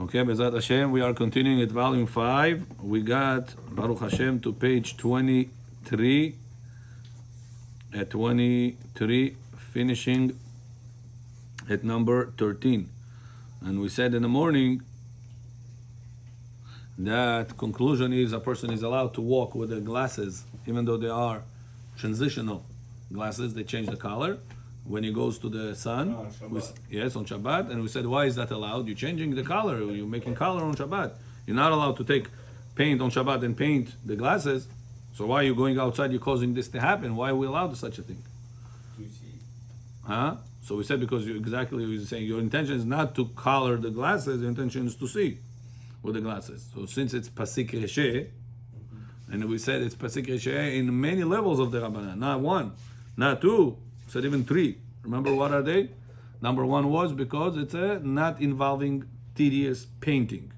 Okay, Bezat Hashem, we are continuing at volume 5. We got, Baruch Hashem, to page 23. At 23, finishing at number 13. And we said in the morning that conclusion is a person is allowed to walk with the glasses, even though they are transitional glasses, they change the color. When he goes to the sun, on Shabbat, and we said, why is that allowed? You're changing the color, you're making color on Shabbat. You're not allowed to take paint on Shabbat and paint the glasses. So why are you going outside, you're causing this to happen? Why are we allowed such a thing? To see. Huh? So we said because you're saying your intention is not to color the glasses, your intention is to see with the glasses. So since it's Pasik Reshe, and we said it's Pasik Reshe in many levels of the Rabbanan, not one, not two, said even 3. Remember what are they? Number 1 was because it's a not involving tedious painting.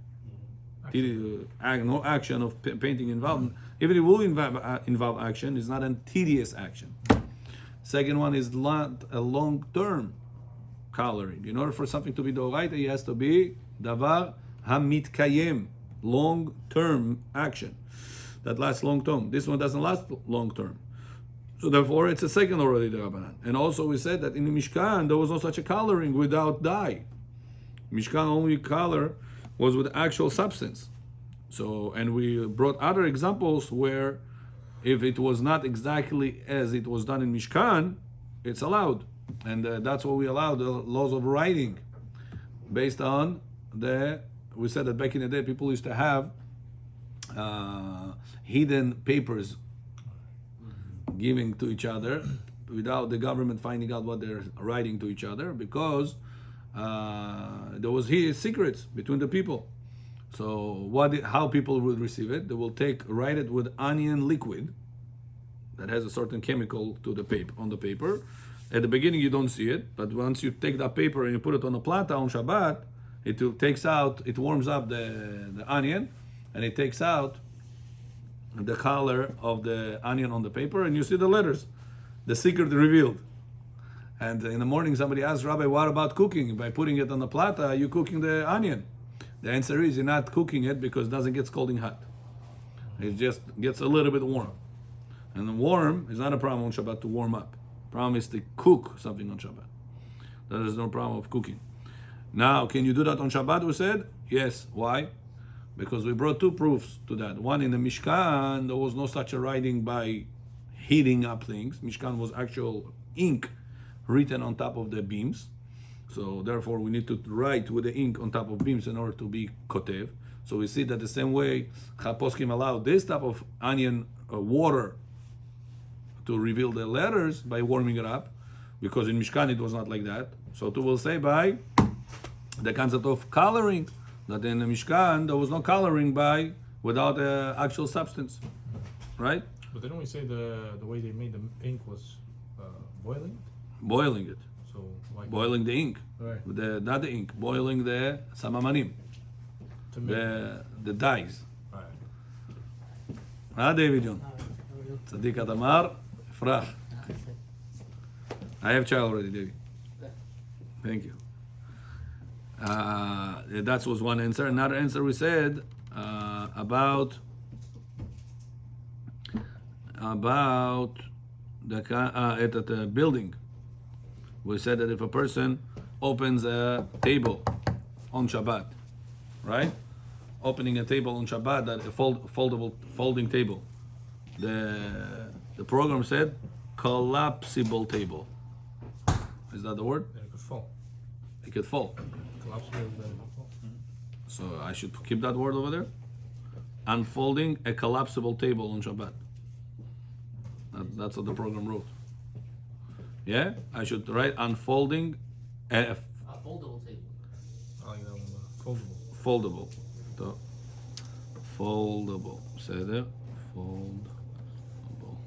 No action of painting involved. Even it will involve action, it's not a tedious action. Second one is not a long-term coloring. In order for something to be doraita, it has to be davar hamitkayem, long-term action. That lasts long-term. This one doesn't last long-term. So therefore, it's a second already the Rabbanan. And also we said that in the Mishkan, there was no such a coloring without dye. Mishkan only color was with actual substance. So, and we brought other examples where if it was not exactly as it was done in Mishkan, it's allowed. And that's what we allow, the laws of writing. Based on we said that back in the day, people used to have hidden papers giving to each other without the government finding out what they're writing to each other, because there was secrets between the people. So how people would receive it? They will write it with onion liquid that has a certain chemical to the paper on the paper. At the beginning you don't see it, but once you take that paper and you put it on a plata on Shabbat, it warms up the onion, and it takes out the color of the onion on the paper, and you see the letters, the secret revealed. And in the morning somebody asks, Rabbi, what about cooking? By putting it on the plata, are you cooking the onion? The answer is you're not cooking it because it doesn't get scalding hot. It just gets a little bit warm. And the warm is not a problem on Shabbat to warm up. The problem is to cook something on Shabbat. There is no problem of cooking. Now, can you do that on Shabbat, we said? Yes. Why? Because we brought 2 proofs to that. One, in the Mishkan, there was no such a writing by heating up things. Mishkan was actual ink written on top of the beams. So therefore, we need to write with the ink on top of beams in order to be kotev. So we see that the same way Chaposkim allowed this type of onion water to reveal the letters by warming it up, because in Mishkan it was not like that. So too will say by the concept of coloring, that in the Mishkan there was no coloring without actual substance, right? But then we say the way they made the ink was boiling? Boiling it. So why boiling the ink. Right. Not the ink, boiling the samamanim, the dyes. Right. David John? Tzaddik Adamar, Frach. I have child already, David. Thank you. That was one answer. Another answer we said about the building. We said that if a person opens a table on Shabbat, right? Opening a table on Shabbat, that a folding table. The program said collapsible table. Is that the word? And it could fall. It could fall. So I should keep that word over there. Unfolding a collapsible table on Shabbat. That's what the program wrote. Yeah, I should write unfolding a foldable table. I like that one. Foldable. Foldable. Say there. Foldable.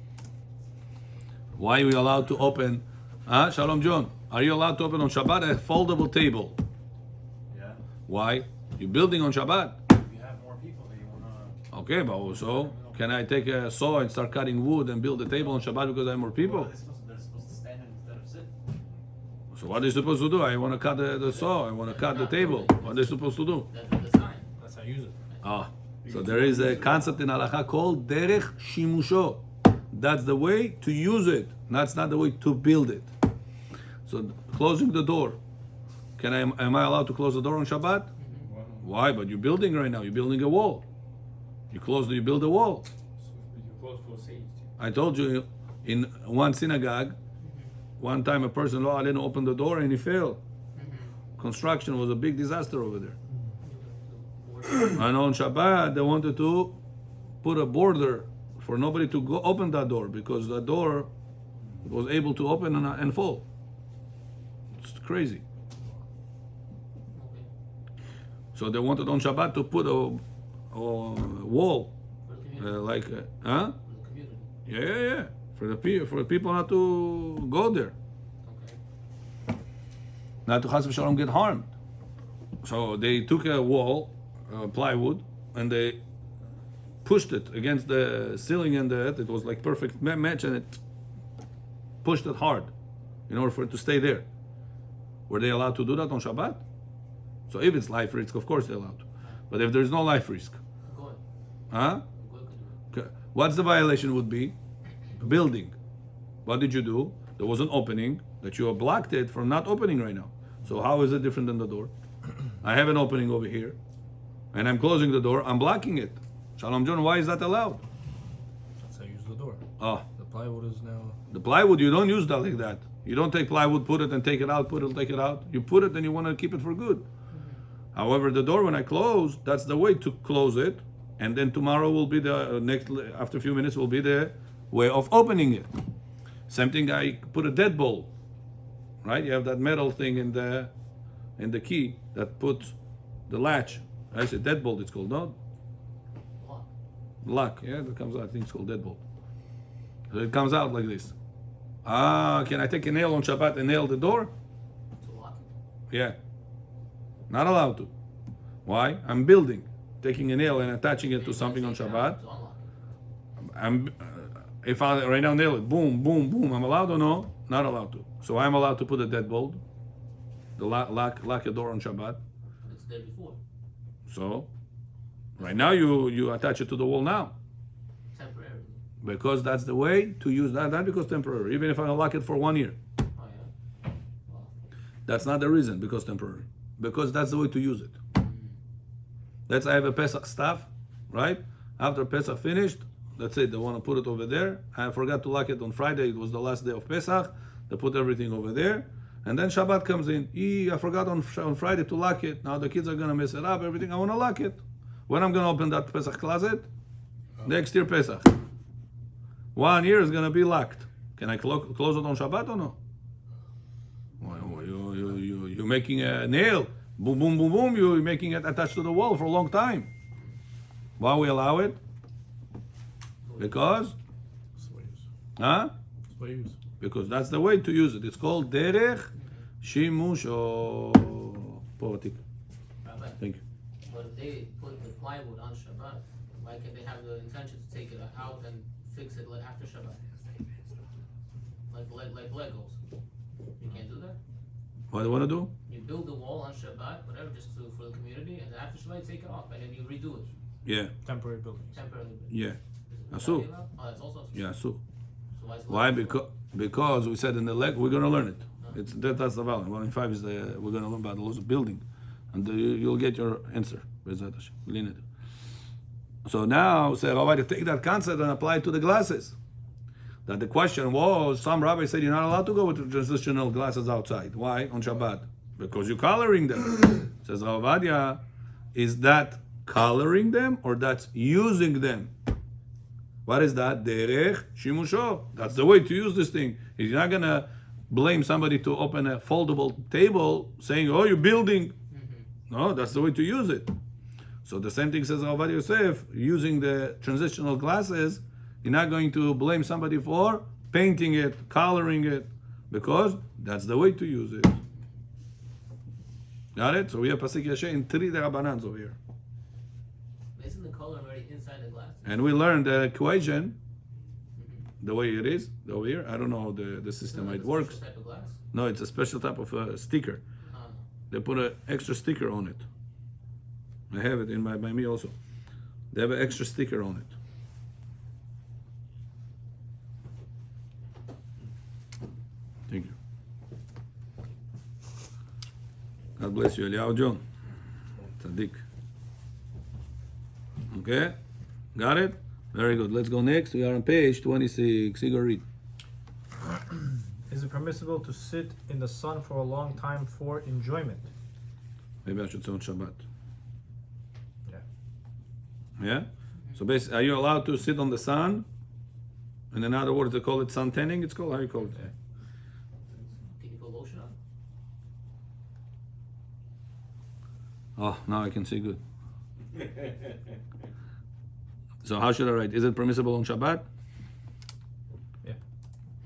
Why are we allowed to open? Shalom John. Are you allowed to open on Shabbat a foldable table? Yeah. Why? You're building on Shabbat. If you have more people that you want to... Okay, but also, can I take a saw and start cutting wood and build a table on Shabbat because I have more people? Well, they're supposed to stand instead of sit. So what are they supposed to do? I want to cut the saw. I want to cut the table. What are they supposed to do? That's That's how I use it. Ah, so there is a concept in halacha called derech shimusho. That's the way to use it. That's not the way to build it. So closing the door. Am I allowed to close the door on Shabbat? Why? But you're building right now. You're building a wall. You build a wall. You close for safety. I told you in one synagogue, one time a person, I didn't open the door and he fell. Construction was a big disaster over there. And on Shabbat, they wanted to put a border for nobody to go open that door because the door was able to open and fall. It's crazy. So they wanted on Shabbat to put a wall, like, huh? Yeah. For the people not to go there, not to chas v'shalom get harmed. So they took a wall, plywood, and they pushed it against the ceiling, and it was like perfect match, and it pushed it hard in order for it to stay there. Were they allowed to do that on Shabbat? So if it's life risk, of course they're allowed to. But if there's no life risk, huh? Okay. What's the violation would be? Building. What did you do? There was an opening that you blocked it from not opening right now. So how is it different than the door? I have an opening over here, and I'm closing the door. I'm blocking it. Shalom John, why is that allowed? That's how I use the door. Oh, The plywood is now. the plywood, you don't use that like that. You don't take plywood, put it and take it out, put it, take it out. You put it and you want to keep it for good. However, the door, when I close, that's the way to close it. And then tomorrow will be the next, after a few minutes, will be the way of opening it. Same thing, I put a deadbolt, right? You have that metal thing in the key that puts the latch. I said deadbolt, it's called, no? Lock, yeah, that comes out. I think it's called deadbolt. So it comes out like this. Can I take a nail on Shabbat and nail the door? Yeah. Not allowed to. Why? I'm building. Taking a nail and attaching it to something on Shabbat. If I right now nail it, boom, boom, boom, I'm allowed or no? Not allowed to. So I'm allowed to put a deadbolt, the lock a door on Shabbat. It's there before. So, right now you attach it to the wall now. Temporarily. Because that's the way to use that. Not because temporary. Even if I lock it for 1 year. Oh yeah. Wow. That's not the reason, because temporary. Because that's the way to use it. Let's say I have a Pesach staff, right? After Pesach finished, that's it. They want to put it over there. I forgot to lock it on Friday. It was the last day of Pesach. They put everything over there. And then Shabbat comes in. I forgot on Friday to lock it. Now the kids are going to mess it up. Everything. I want to lock it. When I'm going to open that Pesach closet? Next year Pesach. 1 year is going to be locked. Can I close it on Shabbat or no? You're making a nail. Boom, boom, boom, boom. You're making it attached to the wall for a long time. Why we allow it? Because? That's the way I use it. Huh? That's the way I use it. Because that's the way to use it. It's called derech shimush or povatik. Rabbi, Thank you. but if they put the plywood on Shabbat, why can't they have the intention to take it out and fix it after Shabbat? Like Legos. You can't do that? What do you want to do? You build the wall on Shabbat, whatever, just for the community, and then after Shabbat you take it off, and then you redo it. Yeah. Temporary building. Temporarily. Yeah. Is Asu. that allowed? Oh, that's also Yeah, so. So why is it Why? allowed? Because we said in the leg, we're going to learn it. That's the value. 1 in 5 is we're going to learn about the laws of building. And you'll get your answer. So now, say, Rabbi, to take that concept and apply it to the glasses. That the question was, some rabbis said you're not allowed to go with transitional glasses outside. Why? On Shabbat. Because you're coloring them. Says Rav Ovadia, is that coloring them or that's using them? What is that? Derech shimusho. That's the way to use this thing. You're not going to blame somebody to open a foldable table saying, oh, you're building. No, that's the way to use it. So the same thing says Rav Ovadia Yosef, using the transitional glasses, you're not going to blame somebody for painting it, coloring it, because that's the way to use it. Got it? So we have Pasik Yashe in 3 Derabanans over here. Isn't the color already inside the glass? And we learned the equation, the way it is over here. I don't know the system, how it works. Type of glass? No, it's a special type of sticker. They put an extra sticker on it. I have it by me also. They have an extra sticker on it. Thank you. God bless you, Eliyahu John. Tzaddik. Okay? Got it? Very good. Let's go next. We are on page 26. Igor, read. Is it permissible to sit in the sun for a long time for enjoyment? Maybe I should say on Shabbat. Yeah. Yeah? So basically, are you allowed to sit on the sun? And in other words, they call it sun tanning. It's called, how you call it? Yeah. Can you put lotion on? Oh, now I can see good. So how should I write? Is it permissible on Shabbat? Yeah.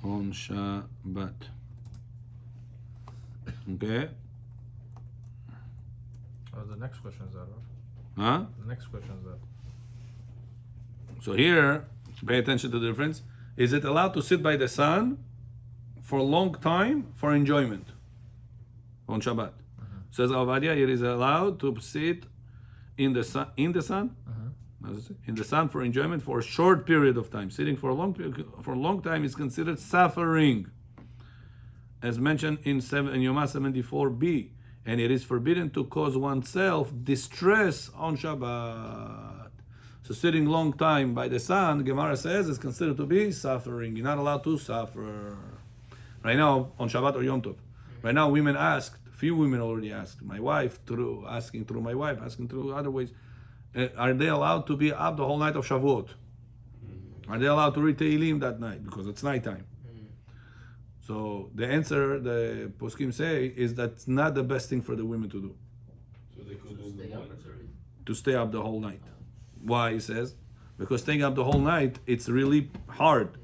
On Shabbat. Okay. Oh, the next question is that, right? Huh? The next question is that. So here, pay attention to the difference. Is it allowed to sit by the sun for a long time for enjoyment on Shabbat? Says Avadia, it is allowed to sit in the sun. In the sun? How does it say? In the sun for enjoyment for a short period of time. Sitting for a long time is considered suffering, as mentioned in Yoma 74b, and it is forbidden to cause oneself distress on Shabbat. So sitting long time by the sun, Gemara says, is considered to be suffering. You're not allowed to suffer. Right now, on Shabbat or Yom Tov. Right now, women asked, few women already asked, my wife, asking through other ways, are they allowed to be up the whole night of Shavuot? Are they allowed to read Tehillim that night? Because it's nighttime. So the answer, the poskim say, is that's not the best thing for the women to do. So they could do in the morning. To stay up the whole night. Why, he says? Because staying up the whole night, it's really hard.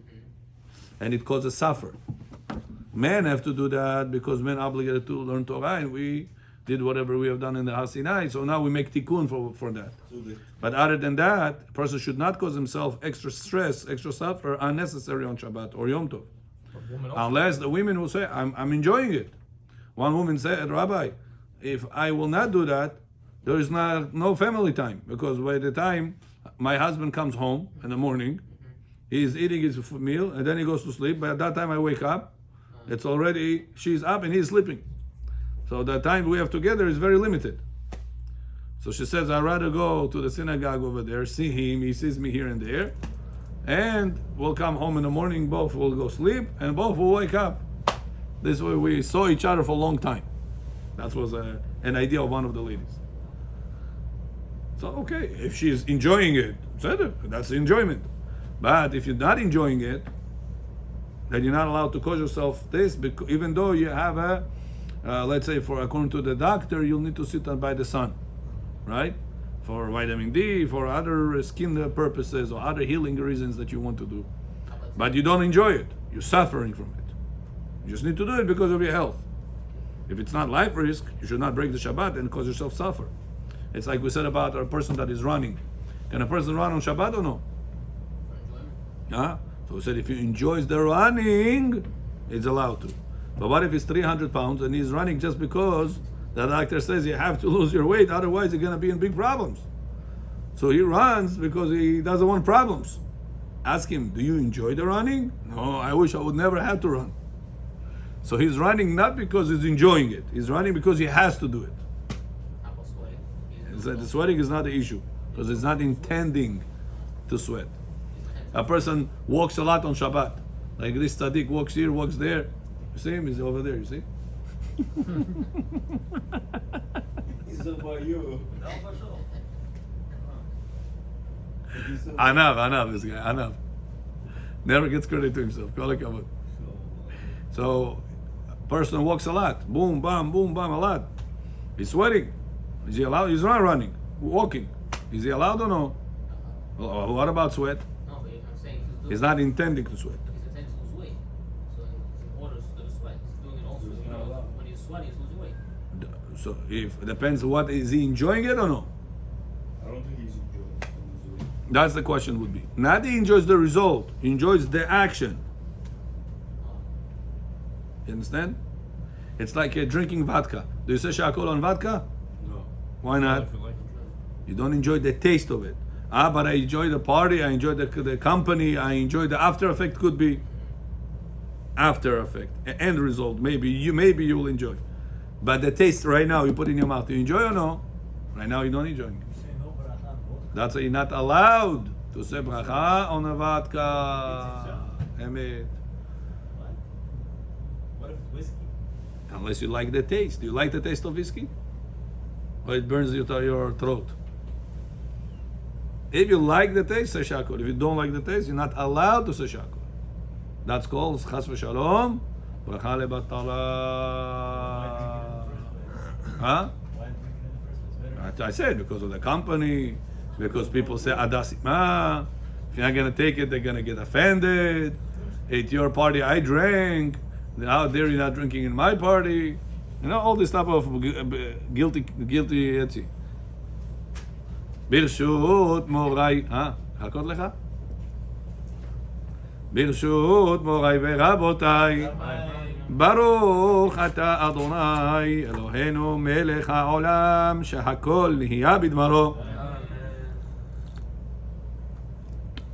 And it causes suffer. Men have to do that because men are obligated to learn Torah, and we did whatever we have done in the Har Sinai, so now we make tikkun for that. But other than that, a person should not cause himself extra stress, extra suffer, unnecessary on Shabbat or Yom Tov. Unless the women will say, I'm enjoying it. One woman said, Rabbi, if I will not do that, there is no family time, because by the time my husband comes home in the morning, he is eating his meal, and then he goes to sleep. By that time I wake up, it's already, she's up and he's sleeping. So the time we have together is very limited. So she says, I'd rather go to the synagogue over there, see him, he sees me here and there, and we'll come home in the morning, both will go sleep, and both will wake up. This way we saw each other for a long time. That was an idea of one of the ladies. So, okay, if she's enjoying it, that's enjoyment. But if you're not enjoying it, then you're not allowed to cause yourself this, because even though you have a, let's say, according to the doctor, you'll need to sit by the sun, right? For vitamin D, for other skin purposes or other healing reasons that you want to do. But you don't enjoy it. You're suffering from it. You just need to do it because of your health. If it's not life risk, you should not break the Shabbat and cause yourself suffer. It's like we said about a person that is running. Can a person run on Shabbat or no? So we said if he enjoys the running, it's allowed to. But what if he's 300 pounds and he's running just because the doctor says you have to lose your weight, otherwise you're going to be in big problems. So he runs because he doesn't want problems. Ask him, do you enjoy the running? No, I wish I would never have to run. So he's running not because he's enjoying it. He's running because he has to do it. How about sweating? The sweating is not the issue because it's not intending to sweat. A person walks a lot on Shabbat. Like this tzaddik walks here, walks there. You see him? He's over there, you see? It's about you. Anav, this guy, Anav. Never gets credit to himself. Kol hakavod. So, a person walks a lot. Boom, bam, a lot. He's sweating. Is he allowed? He's not running, walking. Is he allowed or no? Well, what about sweat? No, but I'm saying He's not intending to sweat. he's intending to lose weight. So in order to sweat, he's doing it also. He's not allowed. When he's sweating, he's losing weight. So, if it depends, what is he enjoying it or no? I don't think he's enjoying. That's the question would be. Not he enjoys the result, he enjoys the action. You understand? It's like drinking vodka. Do you say shakol on vodka? No. Why not? If you like. You don't enjoy the taste of it. But I enjoy the party, I enjoy the company, I enjoy the after effect. Could be after effect, end result. Maybe you will enjoy. But the taste right now you put in your mouth, you enjoy or no? Right now you don't enjoy. That's why you're not allowed to say bracha on a vodka. Emet. What if it's whiskey? Unless you like the taste. Do you like the taste of whiskey? Or it burns your throat? If you like the taste, say shakol. If you don't like the taste, you're not allowed to say shakol. That's called chas v'shalom, bracha lebatala. Huh? Why drink it in the first place? Better. I said because of the company, because people say adasima. If you're not gonna take it, they're gonna get offended. At your party, I drank. Out there, you're not drinking in my party. You know all this type of guilty. Etzi. ברשות מוריי, חכות לך? ברשות מוריי ורבותיי, ברוך אתה אדוני אלוהינו מלך העולם שהכל נהיה בדברו.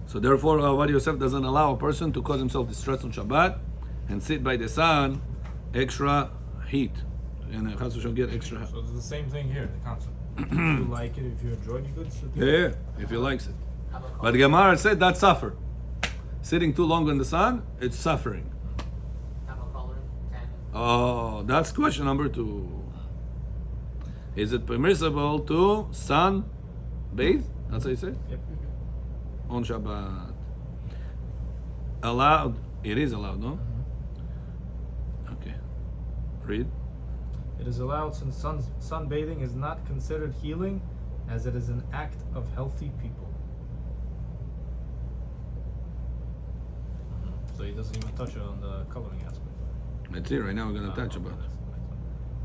So therefore, Avad Yosef doesn't allow a person to cause himself distress on Shabbat and sit by the sun, extra heat, and Chas v'shalom get extra. So it's the same thing here, the concept. If you like it, if you enjoy it, you could sit there. Yeah, if he likes it. But Gemara said that's suffer. Sitting too long in the sun, it's suffering. Have a color, tan. Oh, that's question number 2. Is it permissible to sun bathe? That's what you say? Yep. On Shabbat. Allowed. It is allowed, no? Okay. Read. It is allowed since sunbathing is not considered healing, as it is an act of healthy people. So he doesn't even touch on the coloring aspect. That's it. Right now we're going to touch about it.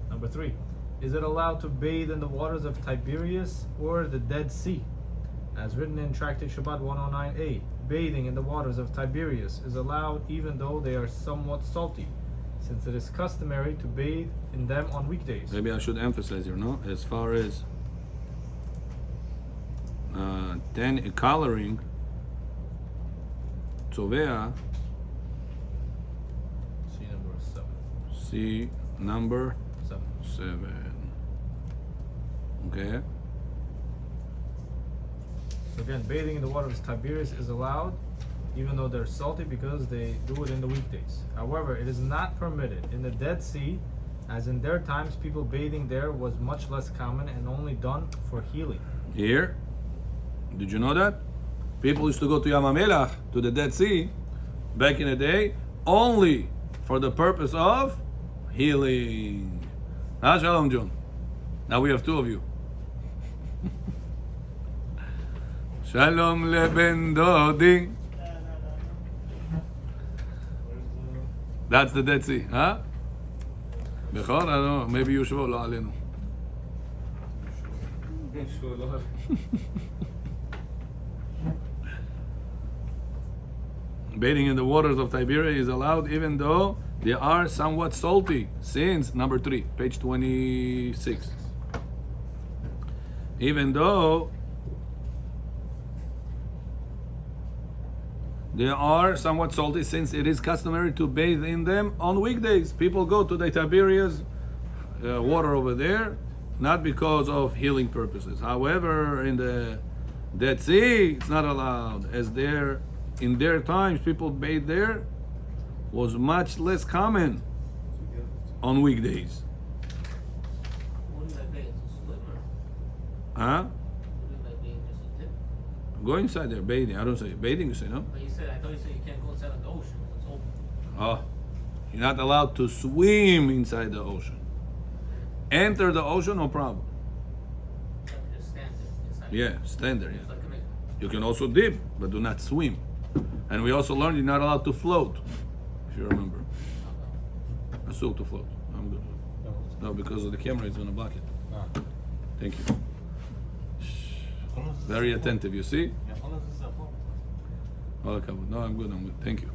Number 3. Is it allowed to bathe in the waters of Tiberias or the Dead Sea? As written in Tractate Shabbat 109a, bathing in the waters of Tiberias is allowed even though they are somewhat salty, since it is customary to bathe in them on weekdays. Maybe I should emphasize here, no? As far as then coloring, Tzovea, See number 7. see number 7. Okay. So again, bathing in the waters of Tiberias is allowed, even though they're salty, because they do it in the weekdays. However, it is not permitted in the Dead Sea, as in their times people bathing there was much less common and only done for healing. Here, did you know that? People used to go to Yam HaMelach, to the Dead Sea, back in the day, only for the purpose of healing. Shalom, John. Now we have 2 of you. Shalom leben dodi. That's the Dead Sea, huh? Bechor, I don't know. Maybe Yushvo lo alenu. Bathing in the waters of Tiberias is allowed even though they are somewhat salty. Since number 3, page 26. Even though they are somewhat salty, since it is customary to bathe in them on weekdays. People go to the Tiberias water over there, not because of healing purposes. However, in the Dead Sea, it's not allowed, as in their times, people bathe there was much less common on weekdays. Wouldn't that be a swimmer? Huh? Wouldn't that be just a dip? Go inside there, bathing. I don't say bathing, you say, no? But I thought you said you can't go inside of the ocean. It's open. Oh, you're not allowed to swim inside the ocean. Enter the ocean, no problem. You have to just stand there inside. Yeah, stand there. It's Yeah. like a You can also dip, but do not swim. And we also learned you're not allowed to float, if you remember. Asur to float. I'm good. No, because of the camera is going to block it. Thank you. Very attentive, you see? All covered. No, I'm good. Thank you.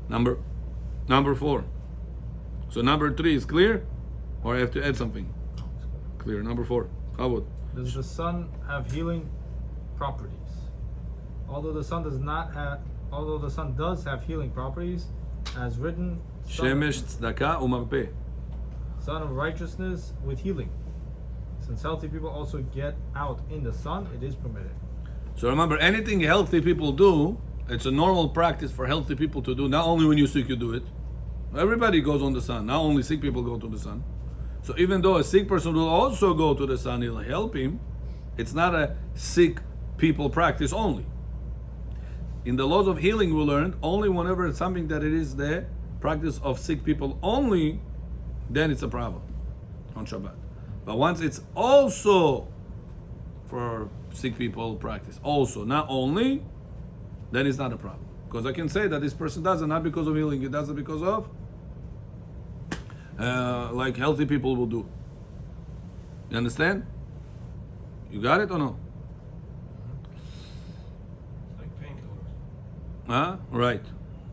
Number 4. So number 3 is clear, or I have to add something? Clear. Number 4. How about Does the sun have healing properties? Although the sun does have healing properties, as written, Shemesh, tzedakah, umarpeh. sun of righteousness with healing. Since healthy people also get out in the sun, it is permitted. So remember, anything healthy people do, it's a normal practice for healthy people to do. Not only when you're sick you do it. Everybody goes on the sun. Not only sick people go to the sun. So even though a sick person will also go to the sun, it'll help him. It's not a sick people practice only. In the laws of healing we learned, only whenever it's something that it is the practice of sick people only, then it's a problem on Shabbat. But once it's also for sick people practice, also, not only, then it's not a problem. Because I can say that this person does it not because of healing, he does it because of like healthy people will do. You understand? You got it or no? Like painkillers. Huh? Right.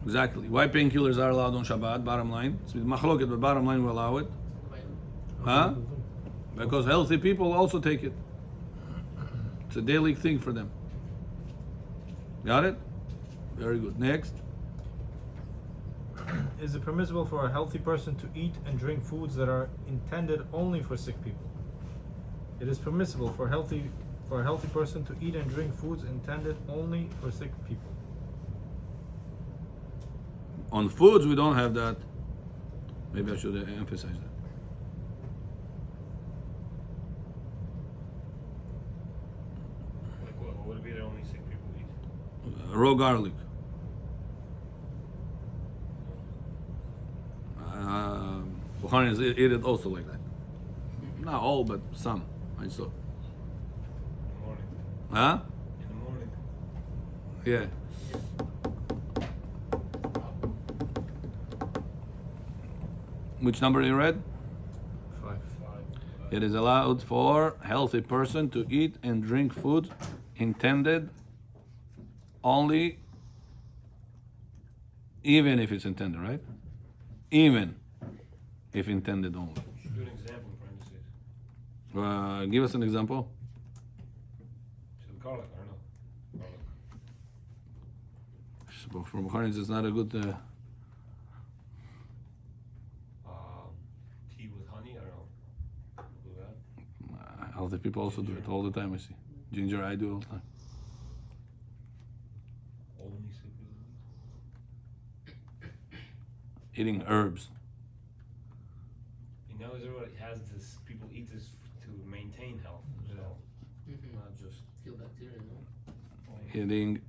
Exactly. Why painkillers are allowed on Shabbat? Bottom line. It's machloket, but bottom line we allow it. Huh? Because healthy people also take it. It's a daily thing for them. Got it? Very good. Next. Is it permissible for a healthy person to eat and drink foods that are intended only for sick people? It is permissible for a healthy person to eat and drink foods intended only for sick people. On foods, we don't have that. Maybe I should emphasize that. Like what would it be that only sick people eat? Raw garlic. Bukharians eat it also like that. Not all, but some. I saw. In the morning. Huh? In the morning. Yeah. Which number you read? 5. It is allowed for healthy person to eat and drink food intended only, even if it's intended, right? Even if intended only. Should do an example in parentheses. Give us an example. Should garlic, I don't know. Garlic. For Bukharians, it's not a good. Tea with honey, I don't know. Do that. Healthy people also do it all the time. I see. Ginger, I do all the time. Only sick people eat. Eating herbs. You know, everybody has this. People eat this to maintain health. So not just Kill bacteria, no? Eating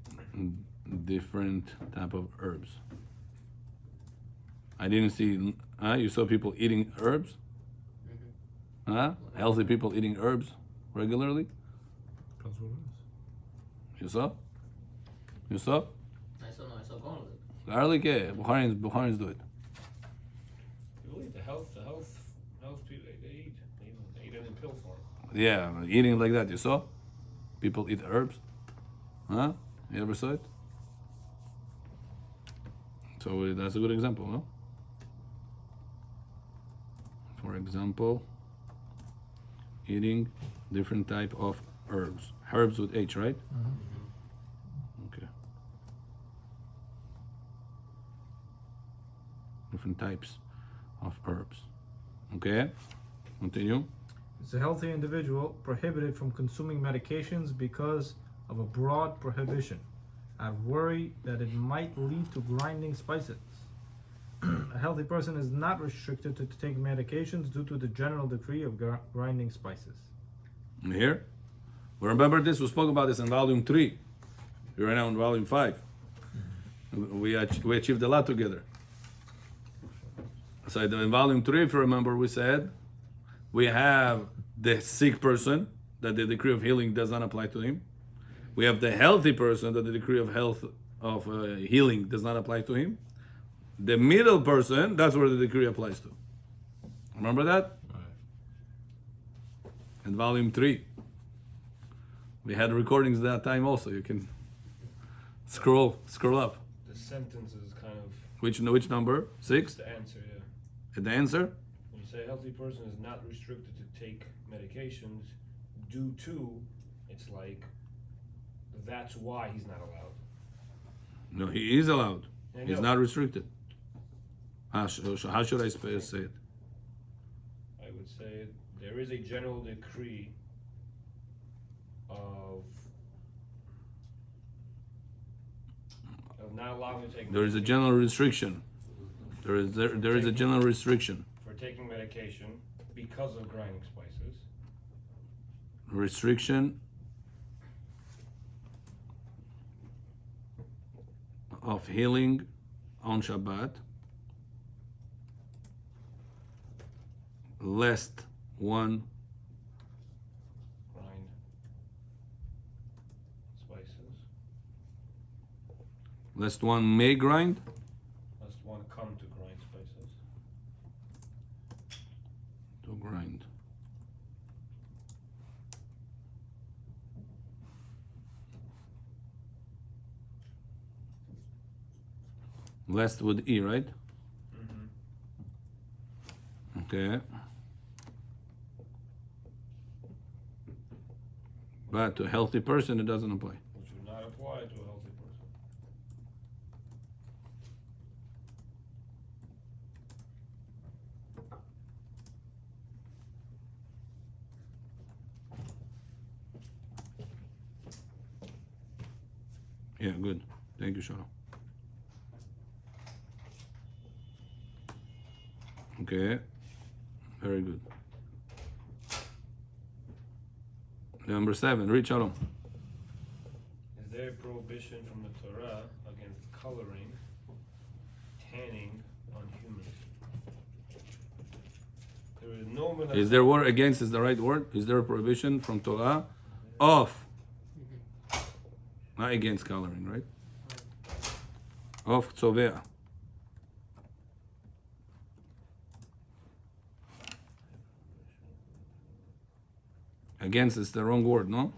different type of herbs. I didn't see. You saw people eating herbs. Healthy people eating herbs regularly. Depends what it is. You saw? You saw? I saw garlic. Garlic, yeah. Bukharians do it. people eat the health people they eat. They eat it in pill form. Yeah, eating like that. You saw? People eat herbs. Huh? You ever saw it? So that's a good example, no? For example, eating different type of herbs. Herbs with H, right? Okay. Different types of herbs. Okay? Continue. Is a healthy individual prohibited from consuming medications because of a broad prohibition? I worry that it might lead to grinding spices. A healthy person is not restricted to take medications due to the general decree of grinding spices. Here? Well, remember this? We spoke about this in volume 3. We're right now in volume 5. We achieved a lot together. So in volume 3, if you remember, we said we have the sick person that the decree of healing does not apply to him. We have the healthy person that the decree of healing does not apply to him. The middle person, that's where the decree applies to. Remember that? In volume 3. We had recordings that time also. You can scroll up. The sentence is kind of Which number? 6? the answer, yeah. The answer? When you say a healthy person is not restricted to take medications due to, it's like, that's why he's not allowed. No, he is allowed. I He's know. not restricted. How should I say it? I would say there is a general decree of not allowing to take There is a general restriction. There is a general restriction. for taking medication because of grinding spices. Restriction of healing on Shabbat, lest one Grind spices, may grind, lest one come to grind spices. to grind. Lest with E, right? Okay. But to a healthy person, it doesn't apply. Which would not apply to a healthy person. Yeah, good. Thank you, Sharon. Okay, very good. Number 7, read Shalom. Is there a prohibition from the Torah against coloring, tanning on humans? There is no Is there word against is the right word? Is there a prohibition from Torah of, not against coloring, right? Of tzovea. Against is the wrong word, no?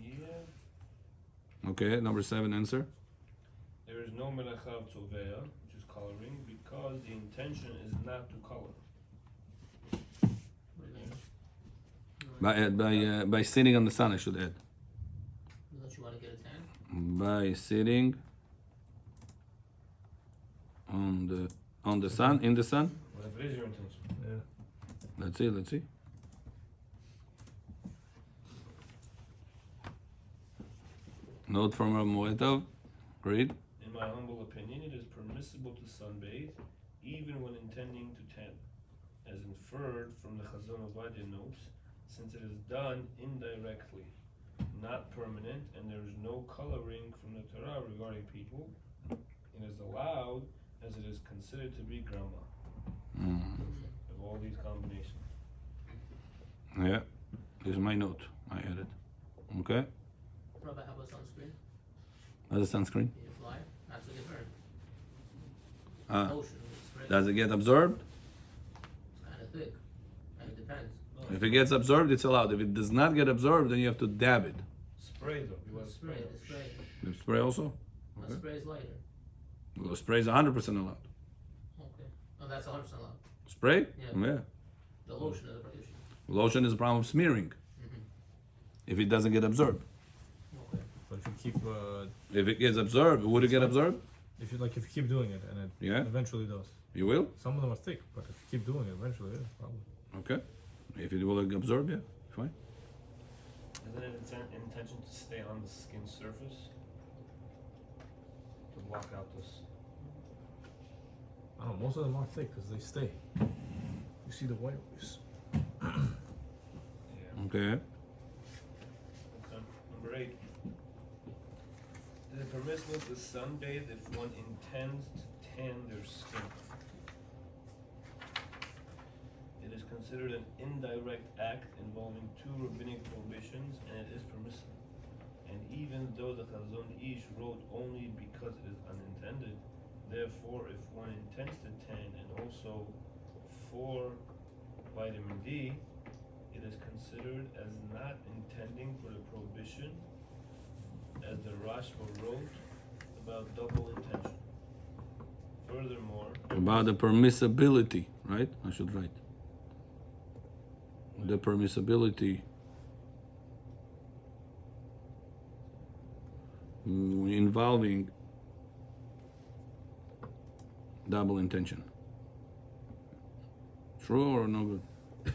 Yeah. Okay, number 7 answer. There is no melacha of tzovea, which is coloring, because the intention is not to color. By sitting on the sun, I should add. Don't you want to get a tan? By sitting on the sun, in the sun. Whatever is your intention. Yeah. Let's see. Note from Moretov. Read. In my humble opinion, it is permissible to sunbathe even when intending to tan, as inferred from the Chazon Ovadia notes, since it is done indirectly, not permanent, and there is no coloring from the Torah regarding people. It is allowed as it is considered to be grama of all these combinations. Yeah, this is my note. I added. Okay. Rabbi, how about sunscreen? That's a sunscreen. You fly, not to get hurt. Ah, Lotion, spray. does it get absorbed? It's kind of thick. It depends. If it gets absorbed, it's allowed. If it does not get absorbed, then you have to dab it. Spray though. You want to Spray, spray. the spray. The spray also? The Okay. spray is lighter. Well, spray is 100% allowed. Okay. Oh, that's 100% allowed. Spray? Yeah. The lotion is a issue. Lotion is a problem of smearing. If it doesn't get absorbed. But if you keep, If it gets absorbed, would it get absorbed? if you keep doing it, and it Yeah. eventually does. You will? Some of them are thick, but if you keep doing it, eventually, yeah, probably. Okay. If it will absorb, yeah, fine. Isn't it intention to stay on the skin surface? To block out this. I don't know. Most of them are thick because they stay. You see the white ones. Yeah. Okay. Okay. Number 8. Is it permissible to sunbathe if one intends to tan their skin? It is considered an indirect act involving 2 rabbinic prohibitions, and it is permissible. And even though the Chazon Ish wrote only because it is unintended, therefore, if one intends to tan and also for vitamin D, it is considered as not intending for the prohibition, as the Rashba wrote about double intention. Furthermore, About the permissibility, right? I should write. The permissibility involving double intention. True or no good? This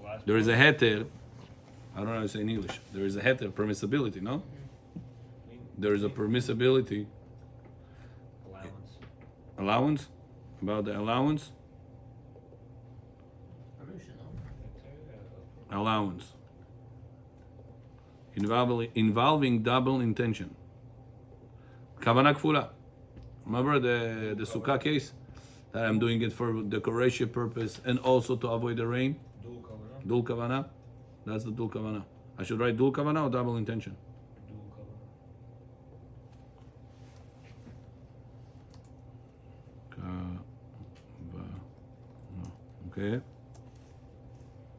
last There is a part, heter. I don't know how to say in English. There is a heter, permissibility, no? There is a permissibility, allowance, about the allowance, Permission, no? allowance, involving double intention. Kavana kfula. Remember the sukkah case? That I'm doing it for decoration purpose and also to avoid the rain? Dul kavana. Dul kavana. That's the dul kavana. I should write dul kavana or double intention? Dul kavana. Okay.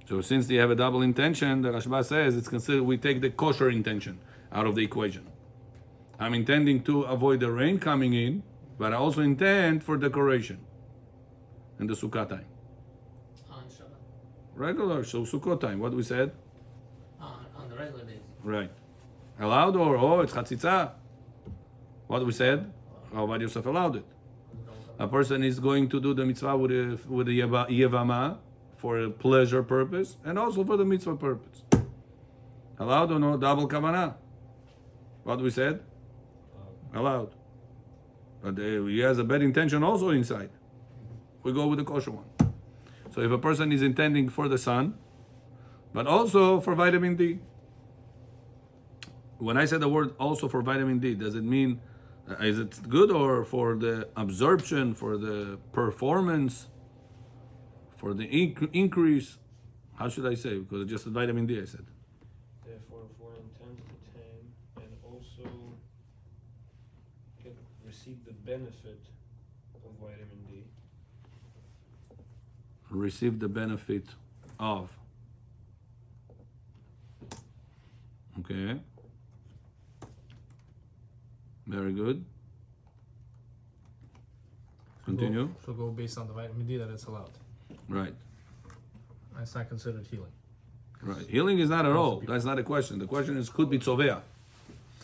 So since they have a double intention, the Rashba says it's considered, we take the kosher intention out of the equation. I'm intending to avoid the rain coming in, but I also intend for decoration in the Sukkah time. On Shabbat. Regular, so Sukkot time, what we said? On the regular days. Right. Allowed or, it's chatzitza. What we said? Avad Yosef allowed it. A person is going to do the mitzvah with a yevama for a pleasure purpose and also for the mitzvah purpose. Allowed or no? Double kavanah. What we said? Allowed. But he has a bad intention also inside. We go with the kosher one. So if a person is intending for the sun, but also for vitamin D. When I said the word also for vitamin D, does it mean, is it good or for the absorption, for the performance, for the increase? How should I say? Because it's just vitamin D, I said. Therefore, if one intends to tan and also receive the benefit of vitamin D, Receive the benefit of. Okay. Very good. Continue. So go based on the vitamin D that it's allowed. Right. That's not considered healing. Right. Healing is not at all. That's not a question. The question is could be tzovea.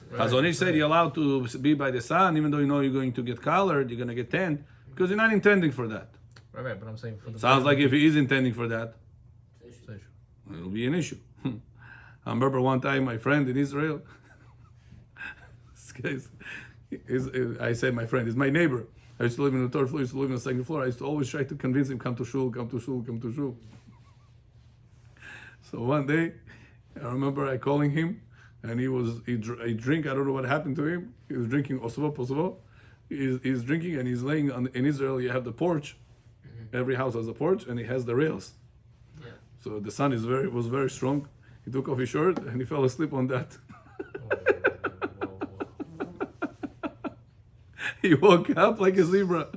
Right. Chazon Ish said you're allowed to be by the sun, even though you know you're going to get colored, you're going to get tanned, because you're not intending for that. Right, but I'm saying for the Sounds like if he is intending for that, It's an issue. it'll be an issue. I remember one time my friend in Israel, this guy's, I said my friend, is my neighbor. I used to live in the third floor, I used to live on the second floor. I used to always try to convince him, come to shul, come to shul, come to shul. So one day, I remember I calling him, and he drink, I don't know what happened to him. He was drinking osvo. He's drinking and he's laying in Israel, you have the porch. Every house has a porch and it has the rails. Yeah. So the sun was very strong. He took off his shirt and he fell asleep on that. He woke up like a zebra.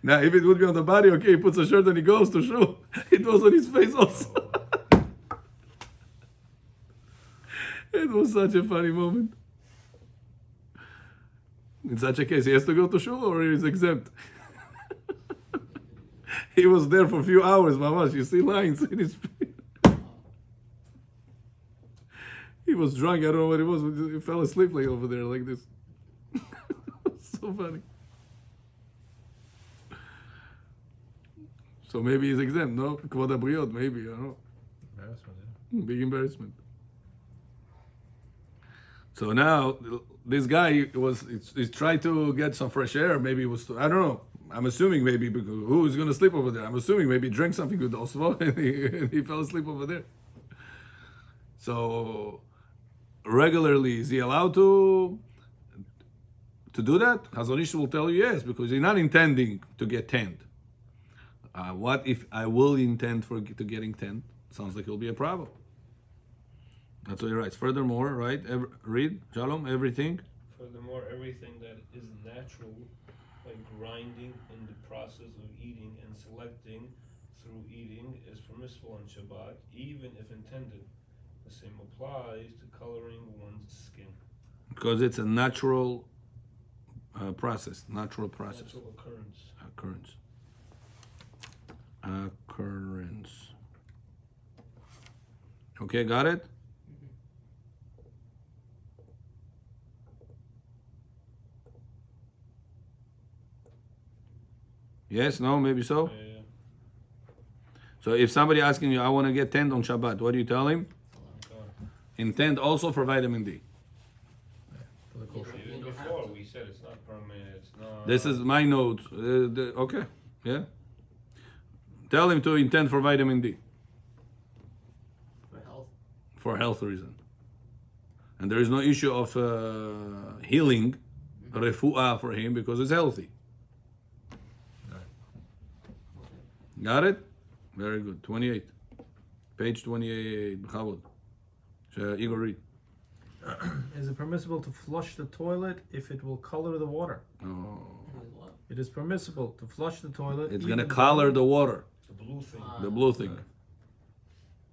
Now, if it would be on the body, okay, he puts a shirt and he goes to shul. It was on his face also. It was such a funny moment. In such a case, he has to go to shul or he is exempt. He was there for a few hours, mamash. You see lines in his face. He was drunk. I don't know what it was. But he fell asleep like over there like this. So funny. So maybe he's exempt, no? Kvod habriot, maybe, I don't know. Embarrassment, yeah. Big embarrassment. So now this guy he's trying to get some fresh air. Maybe it was, I don't know. I'm assuming maybe because who is going to sleep over there? I'm assuming maybe he drank something with osvo and he fell asleep over there. So regularly, is he allowed to do that? Chazon Ish will tell you yes, because he's not intending to get tanned. What if I will intend to getting tanned? Sounds like it'll be a problem. That's what he writes. Furthermore, right? Read, Shalom, everything. furthermore, everything that is natural, like grinding in the process of eating and selecting through eating, is permissible on Shabbat, even if intended. The same applies to coloring one's skin. Because it's a natural process. Natural process. Natural occurrence. Occurrence. Okay, got it? Yes, no, maybe so. Yeah. So if somebody asking you, I want to get tent on Shabbat, what do you tell him? Intend also for vitamin D. For the kosher. Even before we said it's not permanent, it's not. This is my note. Okay, yeah. Tell him to intend for vitamin D For health. for health reason. And there is no issue of healing, refuah for him because it's healthy. Got it? Very good. 28. Page 28. Bechavod. Igor, read. Is it permissible to flush the toilet if it will color the water? Oh. What? It is permissible to flush the toilet. It's gonna even color the water. The blue thing. The blue thing.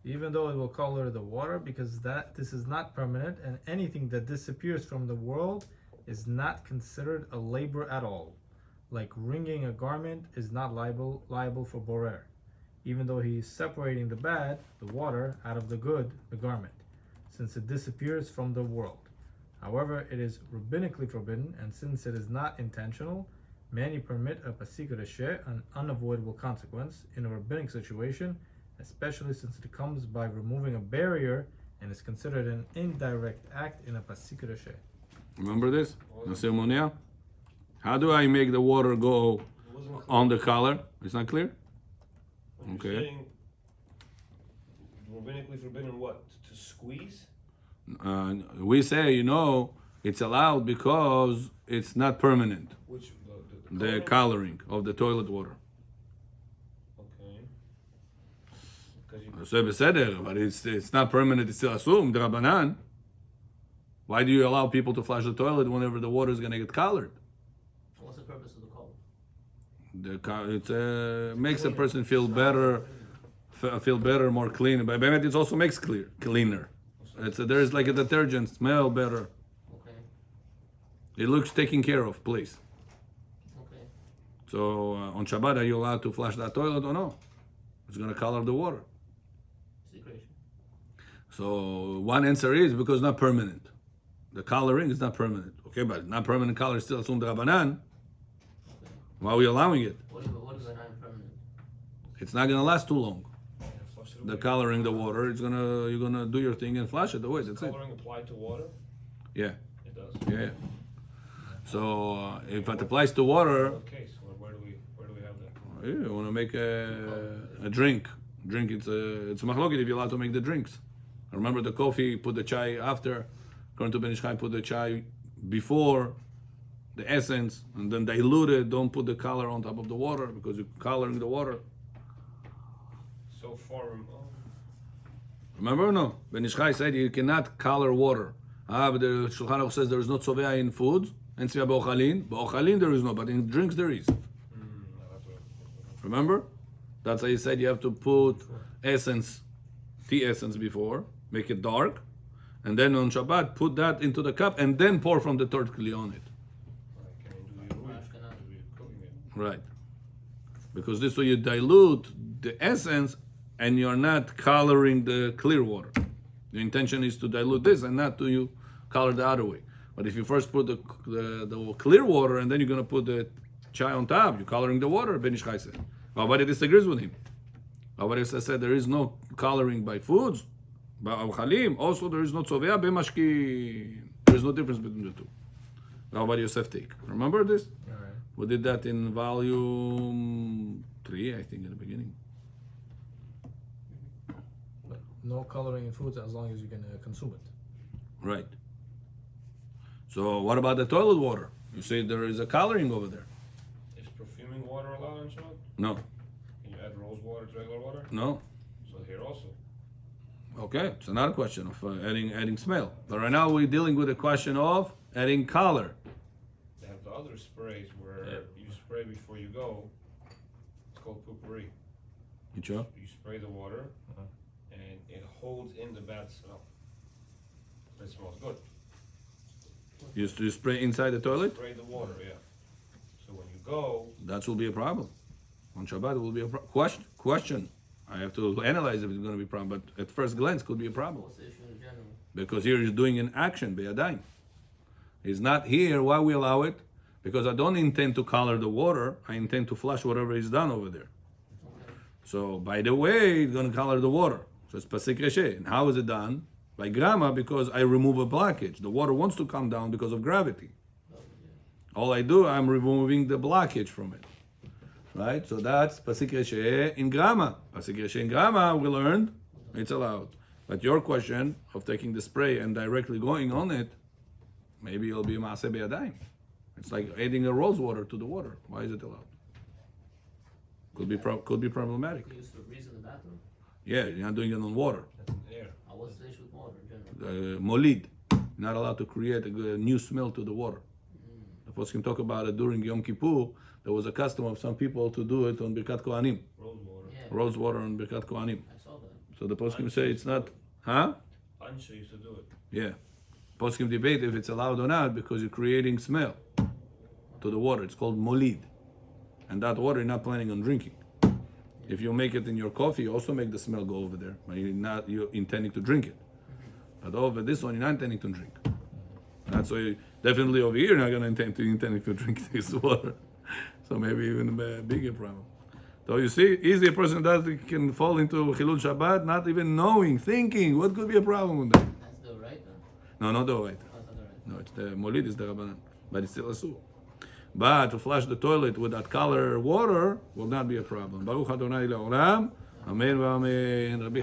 even though it will color the water, because this is not permanent, and anything that disappears from the world is not considered a labor at all. Like wringing a garment is not liable for borer, even though he is separating the bad, the water, out of the good, the garment, since it disappears from the world. However, it is rabbinically forbidden, and since it is not intentional, many permit a pasika reshe, an unavoidable consequence, in a rabbinic situation, especially since it comes by removing a barrier and is considered an indirect act in a pasika reshe. Remember this? Nasir Munia? How do I make the water go on the collar? It's not clear? When you're saying rabbinically forbidden what? To squeeze? We say, it's allowed because it's not permanent. Which The coloring of the toilet water. Okay. Because you So beseder, but it's not permanent, it's still assumed, the Rabbanan. Why do you allow people to flush the toilet whenever the water is going to get colored? What's the purpose of the color? It makes a person feel better, more clean. But it also makes cleaner. There is like a detergent, smell better. Okay. It looks taken care of, please. Okay. So on Shabbat, are you allowed to flush that toilet or no? It's going to color the water. Secretion. So one answer is because not permanent. The coloring is not permanent. Okay, but not permanent color is still assumed Rabbanan. Okay. Why are we allowing it? What is the non-permanent? It's not going to last too long. flush it The away. coloring the water, you're gonna do your thing and flush it away. That's it. Coloring applied to water? Yeah, It does. yeah. So if it applies to water, What case? Where do we have that? you want to make a drink. It's a machloket if you're allowed to make the drinks. Remember the coffee, put the chai after. According to Ben Ish Chai, put the chai before the essence and then dilute it. Don't put the color on top of the water because you're coloring the water. So far, Remember or no? Ben Ish Chai said you cannot color water. But the Shulchan Aruch says there is no tzovea in foods and tzovea be'ochalin. Be'ochalin there is no, but in drinks there is. Remember? That's why he said you have to put essence, tea essence before, make it dark, and then on Shabbat put that into the cup and then pour from the third kli on it. Right. Because this way you dilute the essence and you're not coloring the clear water. The intention is to dilute this and not to you color the other way. But if you first put the clear water and then you're going to put the chai on top, you're coloring the water, Ben Ish Chai said. Nobody disagrees with him. Nobody said there is no coloring by foods, by avchalim. Also, there is no tzovea b'mashkin. There is no difference between the two. Nobody Yosef take. Remember this? All right. We did that in volume 3, I think, in the beginning. But no coloring in foods as long as you can consume it. Right. So what about the toilet water? You say there is a coloring over there. is perfuming water allowed in Shabbat? No. Can you add rose water to regular water? No. So here also. Okay, it's another question of adding smell. But right now we're dealing with the question of adding color. They have the other sprays where you spray before you go. It's called poopery. You sure? You spray the water, and it holds in the bad smell. It smells good. You spray inside the toilet? Spray the water, yeah. So when you go, That will be a problem. On Shabbat it will be a question. I have to analyze if it's going to be a problem, but at first glance could be a problem. What's the issue in general? Because here he's doing an action, beyadayim. He's not here. Why we allow it? because I don't intend to color the water. I intend to flush whatever is done over there. Okay. So by the way, it's going to color the water. So it's pasik reshe. And how is it done? By grama, because I remove a blockage. The water wants to come down because of gravity. Oh, yeah. All I do, I'm removing the blockage from it. Right? So that's pasik reshe in grama. Pasik reshe in grama, we learned, it's allowed. But your question of taking the spray and directly going on it, maybe it'll be maaseh beyadayim. It's like adding a rose water to the water. Why is it allowed? Could be problematic. You used to grease in the bathroom? Yeah, you're not doing it on water. That's an air. What's the issue with water in general? Molid. You're not allowed to create a new smell to the water. The poskim talk about it during Yom Kippur. There was a custom of some people to do it on Birkat Kohanim. Rose water. Yeah, Rose water on Birkat Kohanim. I saw that. So the poskim say it's not, huh? Ansha used to do it. Yeah. Poskim debate if it's allowed or not because you're creating smell to the water. It's called molid. And that water you're not planning on drinking. If you make it in your coffee, you also make the smell go over there. But you're intending to drink it. But over this one, you're not intending to drink. That's why definitely over here, you're not going to intending to drink this water. So maybe even a bigger problem. So you see, easy a person does can fall into Chilul Shabbat, not even knowing, thinking, what could be a problem with that? That's the right then? No, not the right. Oh, that's not the right. No, it's the molid is the Rabbanan, but it's still asur. But to flush the toilet with that color water will not be a problem. Baruch Adonai le'olam. Amen v'amen. Rabbi